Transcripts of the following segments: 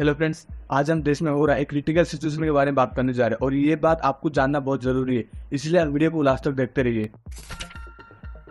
Hello friends, आज हम देश में हो रहा है एक क्रिटिकल सिचुएशन के बारे में बात करने जा रहे हैं और ये बात आपको जानना बहुत जरूरी है, इसलिए आप वीडियो को लास्ट तक देखते रहिए।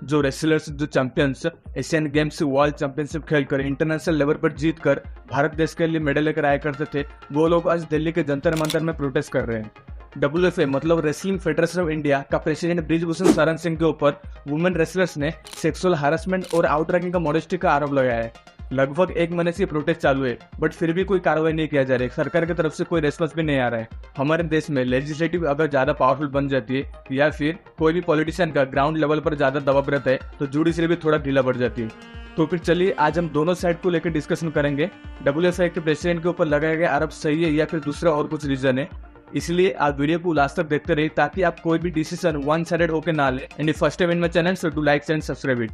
जो रेसलर्स, जो champions Asian games world championship खेलकर इंटरनेशनल लेवल पर जीत कर भारत देश के लिए मेडल लेकर आया करते थे, वो लोग आज दिल्ली के जंतर मंतर में प्रोटेस्ट कर रहे हैं। WFA मतलब रेसलिंग फेडरेशन ऑफ इंडिया का प्रेसिडेंट ब्रिजभूषण शरण सिंह के ऊपर वुमेन रेसलर्स ने सेक्सुअल हैरेसमेंट और आउटरैंकिंग का मॉडेस्टी का आरोप लगाया है। लगभग एक महीने से प्रोटेस्ट चालू है, बट फिर भी कोई कार्रवाई नहीं किया जा रही है। सरकार की तरफ से कोई रेस्पॉन्स भी नहीं आ रहा है। हमारे देश में लेजिस्लेटिव अगर ज्यादा पावरफुल बन जाती है या फिर कोई भी पॉलिटिशियन का ग्राउंड लेवल पर ज्यादा दबाव रहता है तो जुडिशरी भी थोड़ा ढीला पड़ जाती है। तो फिर चलिए आज हम दोनों साइड को लेकर डिस्कशन करेंगे। WFA के प्रेसिडेंट के ऊपर लगाया गया आरोप सही है या फिर दूसरा और कुछ रीजन है, इसलिए आप वीडियो को लास्ट तक देखते रहिए ताकि आप कोई भी डिसीजन वन साइडेड होकर ना ले। And first time in my channel so do like and subscribe it.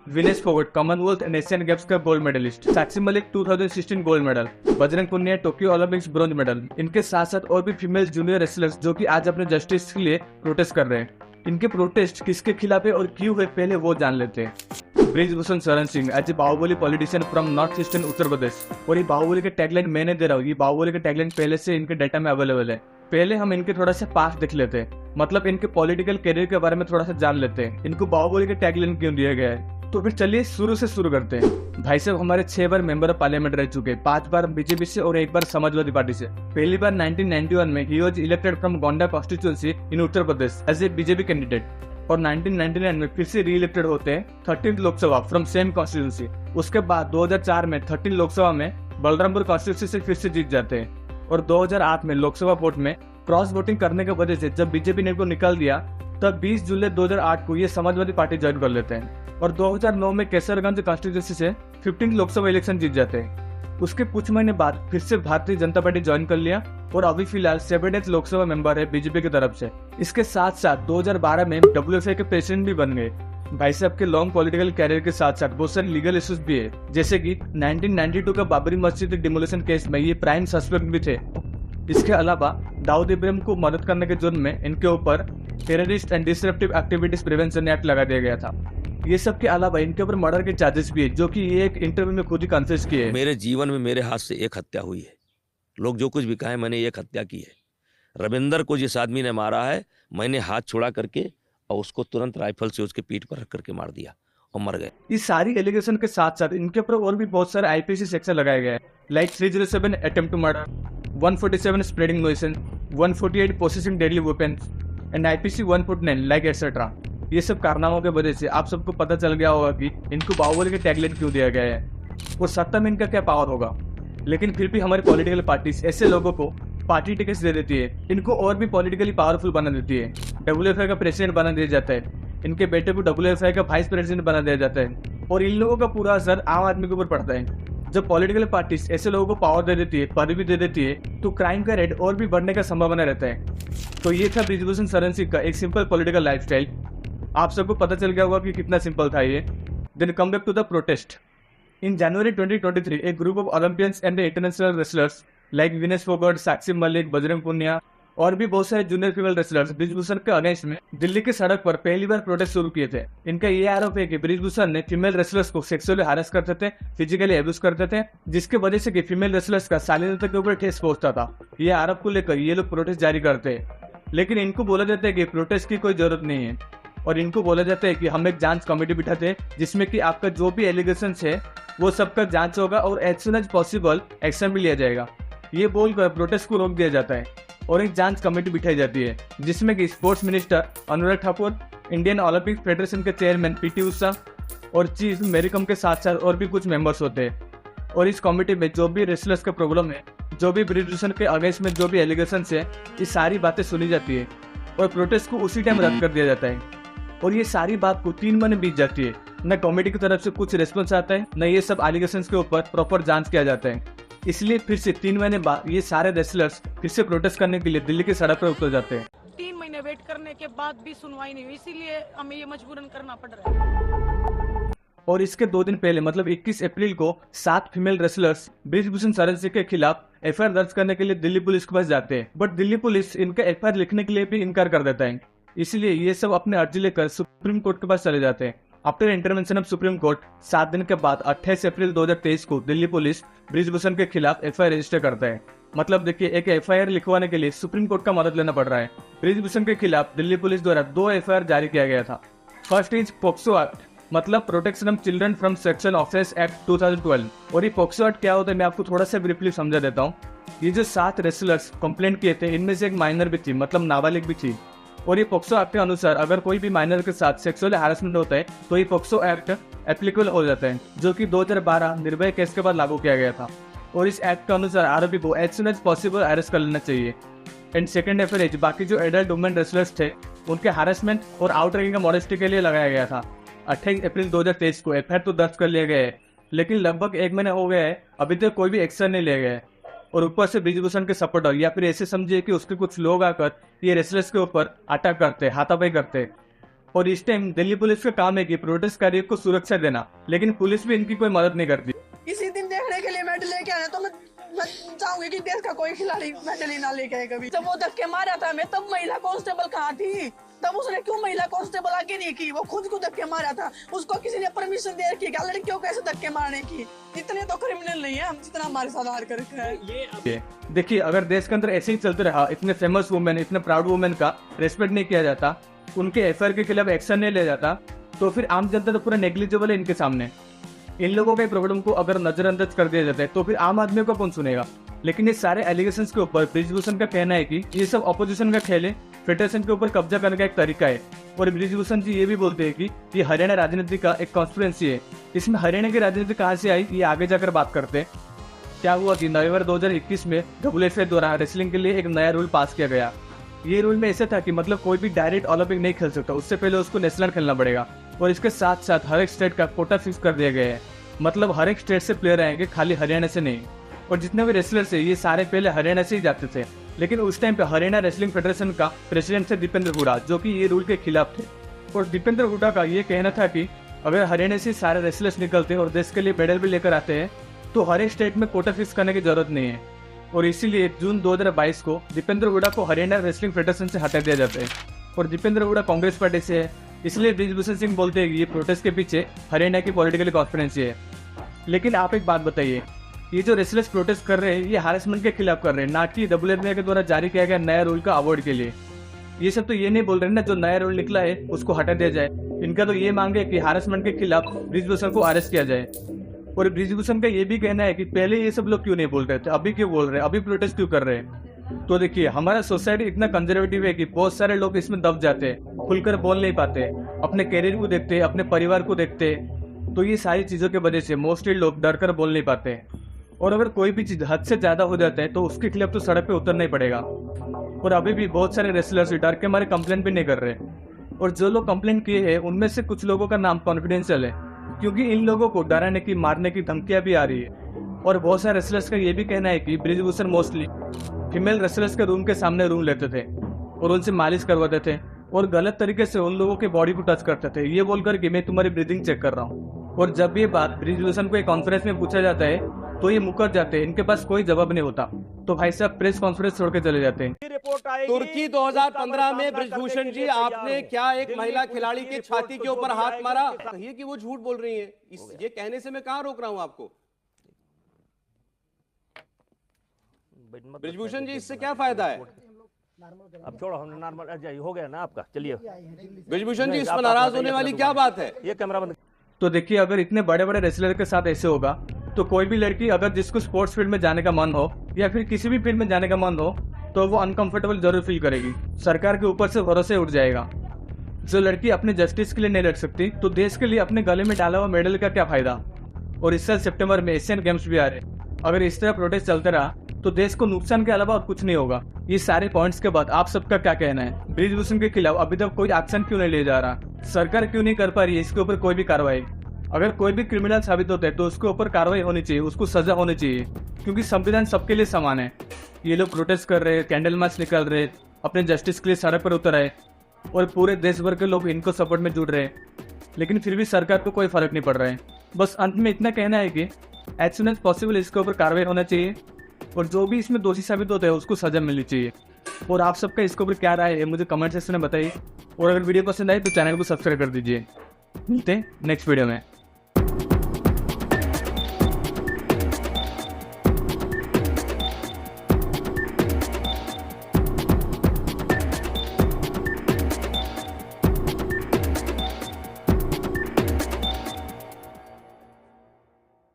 Vinesh Phogat Commonwealth and Asian Games का gold medalist, Sakshi Malik 2016 gold medal, Bajrang Punia Tokyo Olympics bronze medal. इनके साथ साथ और भी फीमेल जूनियर रेसलर्स जो कि आज अपने जस्टिस के लिए प्रोटेस्ट कर रहे हैं। इनके प्रोटेस्ट किसके खिलाफ है और क्यों है पहले वो जान लेते हैं। Brij Bhushan Sharan Singh as a bahubali politician from north eastern Uttar Pradesh, और ये बाहुबली के टैगलाइन मैंने दे रहा हूँ। ये बाहुबली के टैगलाइन पहले से इनके डाटा में अवेलेबल है। पहले हम इनके थोड़ा सा पास देख लेते हैं, मतलब इनके पॉलिटिकल करियर के बारे में थोड़ा सा जान लेते हैं। इनको बाहुबली के टैगलाइन क्यों दिया गया है, तो फिर चलिए शुरू से शुरू करते हैं। भाई साहब हमारे 6 बार मेंबर ऑफ पार्लियामेंट रह चुके, 5 बार बीजेपी से और 1 बार समाजवादी पार्टी से। पहली बार 1991 में he was elected from Gonda constituency in Uttar Pradesh as a BJP candidate, और 1999 में फिर से री इलेक्टेड होते हैं 13th Lok Sabha from same constituency. उसके बाद 2004 में 13 लोकसभा में बलरामपुर कॉन्स्टिट्यूएंसी से फिर से जीत जाते हैं, और 2008 में लोकसभा वोट में क्रॉस वोटिंग करने की वजह से जब बीजेपी ने इनको निकाल दिया, तब 20 जुलाई 2008 को ये समाजवादी पार्टी ज्वाइन कर लेते हैं, और 2009 में केसरगंज कॉन्स्टिट्यूएंसी से 15th लोकसभा इलेक्शन जीत जाते हैं। उसके कुछ महीने बाद फिर से भारतीय जनता पार्टी ज्वाइन कर लिया, और अभी फिलहाल 7th लोकसभा मेंबर है बीजेपी की तरफ से। इसके साथ साथ 2012 में WFA के प्रेसिडेंट भी बन गए। भाई साहब के लॉन्ग पॉलिटिकल कैरियर के साथ साथ बहुत सारे लीगल इश्यूज भी है, जैसे कि 1992 का बाबरी मस्जिद डिमोलिशन केस में ये प्राइम सस्पेक्ट भी थे। इसके अलावा दाऊद इब्राहिम को मदद करने के जुर्म में इनके ऊपर terrorist and disruptive activities prevention act लगा दिया गया था। ये सब के अलावा इनके ऊपर मर्डर के चार्जेस भी है, जो कि ये एक इंटरव्यू में खुद ही कन्फेस किए। मेरे जीवन में मेरे हाथ से एक हत्या हुई है। लोग जो कुछ भी कहें, मैंने एक हत्या की है। रविंदर को जिस आदमी ने मारा है, मैंने हाथ छुड़ा करके और उसको तुरंत राइफल से उसके पीठ पर रख करके मार दिया और मर गए। इस सारी एलिगेशन के साथ साथ इनके ऊपर और भी बहुत सारे IPC सेक्शन लगाए गए हैं, like 307 attempt to murder, 147 spreading nuisance, 148 possessing deadly weapons and IPC 149 like etcetera. ये सब कारनामों की वजह से आप सबको पता चल गया होगा कि इनको बाहुबली के टैगलाइन क्यों दिया गया है और सत्ता में इनका क्या पावर होगा। लेकिन फिर भी हमारी पॉलिटिकल पार्टीज ऐसे लोगों को पार्टी टिकट्स दे देती है, इनको और भी पॉलिटिकली पावरफुल बना देती है। WFA का प्रेसिडेंट बना दिया जाता है, इनके बेटे को WFA का वाइस प्रेसिडेंट बना दिया जाता है, और इन लोगों का पूरा असर आम आदमी के ऊपर पड़ता है। जब पॉलिटिकल पार्टीज ऐसे लोगों को पावर दे देती है, पदवी दे देती है, तो क्राइम का रेट और भी बढ़ने का संभावना रहता है। तो ये था ब्रिजभूषण शरण सिंह का एक सिंपल पॉलिटिकल लाइफस्टाइल। आप सबको पता चल गया होगा कि कितना सिंपल था ये। Then come back to the protest. In January 2023, a group of Olympians and the international wrestlers like Vinesh Phogat, Sakshi Malik, Bajrang Punia और भी बहुत सारे जूनियर फीमेल रेसलर्स ब्रिजभूषण के अगेंस्ट में दिल्ली की सड़क पर पहली बार प्रोटेस्ट शुरू किए थे। इनका ये आरोप है कि ब्रिजभूषण ने फीमेल रेसलर्स को सेक्सुअली हैरेस करते थे, फिजिकली एब्यूज करते थे, जिसकी वजह से कि फीमेल रेसलर्स का शालीनता के ऊपर ठेस पहुंचता था। ये आरोप को लेकर ये लोग प्रोटेस्ट जारी करते हैं, लेकिन इनको बोला जाता है कि प्रोटेस्ट की कोई जरूरत नहीं है, और इनको बोला जाता है कि हम एक जांच कमेटी बिठाते हैं जिसमें कि आपका जो भी एलिगेशंस है वो सबका जांच होगा और as soon as possible action भी लिया जाएगा। ये बोलकर प्रोटेस्ट को रोक दिया जाता है और एक जांच कमेटी बिठाई जाती है जिसमें कि sports minister Anurag Thakur, Indian Olympic federation के चेयरमैन PT उषा और चीफ मेरी कॉम के साथ साथ और भी कुछ मेंबर्स होते हैं। और इस कमेटी में जो भी रेसलर्स का प्रॉब्लम है, जो भी ब्रिजभूषण के अगेंस्ट में जो भी एलिगेशंस है, ये सारी बातें सुनी जाती है और प्रोटेस्ट को उसी टाइम रद्द कर दिया जाता है। और ये सारी बात को 3 महीने बीत जाती है, न कमेटी की तरफ से कुछ रिस्पॉन्स आता है, न ये सब एलिगेशंस के ऊपर प्रॉपर जांच किया जाता है। इसलिए फिर से 3 महीने बाद ये सारे रेसलर्स फिर से प्रोटेस्ट करने के लिए दिल्ली की सड़क पर उतर जाते हैं। 3 महीने वेट करने के बाद भी सुनवाई नहीं हुई, इसीलिए हमें ये मजबूरन करना पड़ रहा है। और इसके 2 दिन पहले मतलब 21 अप्रैल को 7 फीमेल रेसलर्स ब्रिजभूषण शरण सिंह के खिलाफ FIR दर्ज करने के लिए दिल्ली पुलिस के पास जाते हैं, बट दिल्ली पुलिस इनका FIR लिखने के लिए भी इनकार कर देता है। इसलिए ये सब अपने अर्जी लेकर सुप्रीम कोर्ट के पास चले जाते हैं। After intervention of supreme court 7 दिन के बाद 28 अप्रैल 2023 को दिल्ली पुलिस ब्रिजभूषण के खिलाफ एफआईआर रजिस्टर करता है। मतलब देखिए, एक एफआईआर लिखवाने के लिए सुप्रीम कोर्ट का मदद लेना पड़ रहा है। ब्रिजभूषण के खिलाफ दिल्ली पुलिस द्वारा 2 एफआईआर जारी किया गया था। फर्स्ट इज पोक्सो एक्ट, मतलब protection of children from sexual offence act 2012। और ये पोक्सो एक्ट क्या होता है मैं आपको थोड़ा सा ब्रीफली समझा देता हूँ। ये जो 7 रेसलर्स कंप्लेंट किए थे, इनमें से एक माइनर भी थी, मतलब नाबालिग भी थी। और ये पोक्सो एक्ट के अनुसार अगर कोई भी माइनर के साथ सेक्सुअल हैरेसमेंट होता है तो ये पोक्सो एक्ट एप्लीकेबल हो जाता है, जो कि 2012 निर्भया केस के बाद लागू किया गया था। और इस एक्ट के अनुसार आरोपी को as soon as possible arrest कर लेना चाहिए। एंड सेकंड एफआईआर बाकी जो एडल्ट वुमेन रेसलर्स थे उनके हैरेसमेंट और आउटरैंकिंग मॉडेस्टी के लिए लगाया गया था। 28 अप्रैल 2023 को एफआईआर तो दर्ज कर लिया गया है, लेकिन लगभग 1 महीना हो गया है, अभी तक कोई भी एक्शन नहीं लिया गया है। और ऊपर से ब्रिजभूषण के सपोर्टर या फिर ऐसे समझिए कि उसके कुछ लोग आकर ये रेसलर्स के ऊपर अटैक करते, हाथापाई करते। और इस टाइम दिल्ली पुलिस का काम है कि प्रोटेस्टकारियों को सुरक्षा देना, लेकिन पुलिस भी इनकी कोई मदद नहीं करती। इसी दिन देखने के लिए मेडल लेके आया तो मैं चाहूंगी कि देश का कोई खिलाड़ी मेडल ही ना लेके आए कभी। जब वो धक्के मारा था हमें, तब महिला कांस्टेबल कहाँ थी? तब उसने क्यों महिला कांस्टेबल आगे नहीं की? वो खुद को धक्के मारा था, उसको किसी ने परमिशन दे रखी क्या लड़कियों को ऐसे धक्के मारने की? इतने तो क्रिमिनल नहीं है हम जितना हमारे साथ हार कर रखा है। ये देखिए, अगर देश के अंदर ऐसे ही चलते रहा, इतने फेमस वुमेन, इतने प्राउड वुमेन का रेस्पेक्ट नहीं किया जाता, उनके एफआईआर के खिलाफ एक्शन नहीं लिया जाता, तो फिर आम जनता तो पूरा नेग्लिजिबल है इनके सामने। इन लोगों के प्रॉब्लम को अगर नजरअंदाज कर दिया जाता है तो फिर आम आदमी को कौन सुनेगा? लेकिन ये सारे एलिगेशंस के ऊपर ब्रिजभूषण का कहना है कि ये सब ऑपोजिशन का खेल है, फेडरेशन के ऊपर कब्जा करने का एक तरीका है। और ब्रिजभूषण जी ये भी बोलते हैं कि ये हरियाणा राजनीति का एक कॉन्स्पिरेंसी है। इसमें हरियाणा की राजनीति कहाँ से आई ये आगे जाकर बात करते हैं। क्या हुआ कि नवंबर 2021 में WFA द्वारा रेसलिंग के लिए एक नया रूल पास किया गया। ये रूल में ऐसा था कि मतलब कोई भी डायरेक्ट ओलंपिक नहीं खेल सकता, उससे पहले उसको नेशनल खेलना पड़ेगा। और इसके साथ साथ हर एक स्टेट का कोटा फिक्स कर दिया गया है, मतलब हर एक स्टेट से प्लेयर आएंगे, खाली हरियाणा से नहीं। और जितने भी रेसलर्स है ये सारे पहले हरियाणा से ही जाते थे, लेकिन उस टाइम पे हरियाणा रेसलिंग फेडरेशन का प्रेसिडेंट थे दीपेंद्र हुडा, जो कि ये रूल के खिलाफ थे। और दीपेंद्र हुडा का ये कहना था कि अगर हरियाणा से सारे रेसलर्स निकलते और देश के लिए मेडल भी लेकर आते हैं तो हर एक स्टेट में कोटा फिक्स करने की जरूरत नहीं है। और इसीलिए जून 2022 को दीपेंद्र हुडा को हरियाणा रेसलिंग फेडरेशन से हटा दिया जाता है। और दीपेंद्र हुडा कांग्रेस पार्टी से है, इसलिए ब्रिजभूषण सिंह बोलते हैं कि ये प्रोटेस्ट के पीछे हरियाणा की पॉलिटिकल कॉन्स्पिरेंसी है। लेकिन आप एक बात बताइए, ये जो रेसलर्स प्रोटेस्ट कर रहे हैं ये हैरेसमेंट के खिलाफ कर रहे हैं, ना कि WFA के द्वारा जारी किया गया नया रूल का अवॉइड के लिए। ये सब तो ये नहीं बोल रहे ना जो नया रूल निकला है उसको हटा दिया जाए। इनका तो ये मांग है कि हैरेसमेंट के खिलाफ ब्रिजभूषण को अरेस्ट किया जाए। और ब्रिजभूषण का ये भी कहना है कि पहले ये सब लोग क्यों नहीं बोल रहे थे, अभी क्यों बोल रहे हैं, अभी प्रोटेस्ट क्यों कर रहे हैं? तो देखिए, हमारा सोसाइटी इतना कंजर्वेटिव है कि बहुत सारे लोग इसमें दब जाते हैं, खुलकर बोल नहीं पाते, अपने कैरियर को देखते, अपने परिवार को देखते। तो ये सारी चीजों की वजह से मोस्टली लोग डर कर बोल नहीं पाते। और अगर कोई भी चीज हद से ज्यादा हो जाता है तो उसके खिलाफ तो सड़क पे उतरना ही पड़ेगा। और अभी भी बहुत सारे रेसलर्स डर के मारे कंप्लेन भी नहीं कर रहे। और जो लोग कंप्लेन किए हैं उनमें से कुछ लोगों का नाम कॉन्फिडेंशियल है, क्योंकि इन लोगों को डराने की, मारने की धमकियां भी आ रही है। और बहुत सारे रेसलर्स का ये भी कहना है कि ब्रिजभूषण मोस्टली फीमेल रेसलर्स के रूम के सामने रूम लेते थे और उनसे मालिश करवाते थे और गलत तरीके से उन लोगों के बॉडी को टच करते थे, ये बोलकर कि मैं तुम्हारी ब्रीदिंग चेक कर रहा हूँ। और जब ये बात ब्रिजभूषण को एक कॉन्फ्रेंस में पूछा जाता है तो ये मुकर जाते हैं, इनके पास कोई जवाब नहीं होता। तो भाई साहब प्रेस कॉन्फ्रेंस छोड़ के चले जाते हैं। तुर्की 2015 में ब्रिजभूषण जी आपने क्या एक महिला खिलाड़ी की छाती के ऊपर हाथ मारा? कहिए कि वो झूठ बोल रही है। ये कहने से मैं कहां रोक रहा हूं आपको? ब्रिजभूषण जी इससे क्या फायदा है? अब छोड़ो, हमने नॉर्मल हो गया ना आपका, चलिए। ब्रिजभूषण जी इस पर नाराज होने वाली क्या बात है? ये कैमरा बंद। तो देखिए, अगर इतने बड़े बड़े रेसलर के साथ ऐसे होगा तो कोई भी लड़की अगर जिसको स्पोर्ट्स फील्ड में जाने का मन हो या फिर किसी भी फील्ड में जाने का मन हो तो वो अनकंफर्टेबल जरूर फील करेगी। सरकार के ऊपर से भरोसे उठ जाएगा। जो लड़की अपने जस्टिस के लिए नहीं लड़ सकती तो देश के लिए अपने गले में डाला हुआ मेडल का क्या फायदा? और इस साल सितंबर में एशियन गेम्स भी आ रहे। अगर इस तरह प्रोटेस्ट चलते रहा तो देश को नुकसान के अलावा और कुछ नहीं होगा। ये सारे पॉइंट्स के बाद आप सबका क्या कहना है? ब्रिजभूषण के खिलाफ अभी तक कोई एक्शन क्यों नहीं लिया जा रहा? सरकार क्यों नहीं कर पा रही है इसके ऊपर कोई भी कार्रवाई? अगर कोई भी क्रिमिनल साबित होता है तो उसके ऊपर कार्रवाई होनी चाहिए, उसको सजा होनी चाहिए, क्योंकि संविधान सबके लिए समान है। ये लोग प्रोटेस्ट कर रहे हैं, कैंडल मार्च निकाल रहे हैं, अपने जस्टिस के लिए सड़क पर उतर आए और पूरे देश भर के लोग इनको सपोर्ट में जुड़ रहे हैं, लेकिन फिर भी सरकार को कोई फर्क नहीं पड़ रहा है। बस अंत में इतना कहना है कि एज सुन एज पॉसिबल इसके ऊपर कार्रवाई होना चाहिए और जो भी इसमें दोषी साबित होता है उसको सजा मिलनी चाहिए। और आप सबका इसके ऊपर क्या राय है मुझे कमेंट सेक्शन में बताइए। और अगर वीडियो पसंद आए तो चैनल को सब्सक्राइब कर दीजिए। मिलते हैं नेक्स्ट वीडियो में।